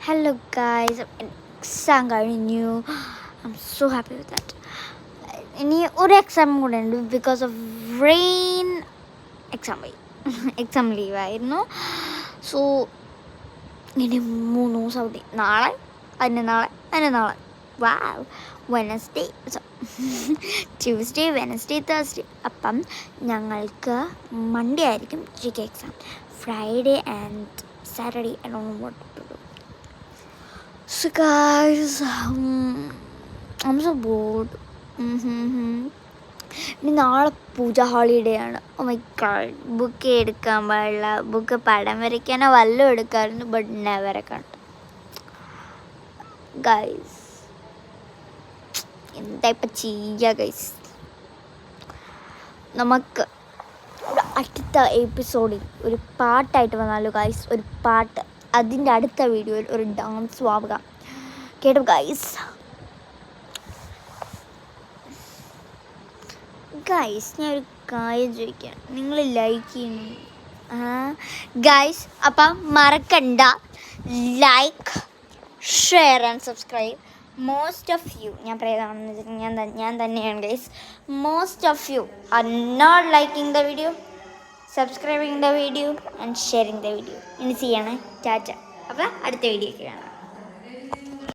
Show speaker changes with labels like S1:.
S1: Hello guys, exam കഴിഞ്ഞു. I am so happy with that. ഇനി ഒരു എക്സാം കൂടെ ഉണ്ട്. ബിക്കോസ് ഓഫ് റെയിൻ എക്സാം ലീവായിരുന്നു. സോ ഇനി 3 ദിവസം അവധി. നാളെ വാവ്, വെനസ്ഡേ, ട്യൂസ്ഡേ, വെനസ്ഡേ, തേഴ്സ്ഡേ. അപ്പം ഞങ്ങൾക്ക് മൺഡേ ആയിരിക്കും GK exam. Friday and Saturday I don't know what to do. So guys, I'm so bored. ഇനി നാളെ പൂജ ഹോളിഡേ ആണ്. ഓ മൈ ഗോഡ്, ബുക്ക് എടുക്കാൻ പാടില്ല. ബുക്ക് പടം വരയ്ക്കാനോ വല്ലതും എടുക്കാറുണ്ട്, ബട്ട് നെവർ കണ്ടു. ഗൈസ് എന്താ ഇപ്പം ചെയ്യുക ഗൈസ്? നമുക്ക് അടുത്ത എപ്പിസോഡിൽ ഒരു പാട്ടായിട്ട് വന്നാലോ ഗൈസ്? ഒരു പാട്ട്, അതിൻ്റെ അടുത്ത വീഡിയോയിൽ ഒരു ഡാൻസും ആവുക. കേട്ടോ ഗൈസ്? ഞാൻ ഒരു കാര്യം ചോദിക്കാം, നിങ്ങൾ ലൈക്ക് ചെയ്യുന്നു ഗൈസ്? അപ്പം മറക്കണ്ട, like, share and subscribe. Most of you, ഞാൻ പറയുകയാണെന്ന് വെച്ചാൽ ഞാൻ തന്നെയാണ് guys. Most of you are not liking the video, subscribing the video and sharing the video. ഇനി ചെയ്യണേ. ടാറ്റ. അപ്പോൾ അടുത്ത വീഡിയോയ്ക്ക് കാണാം.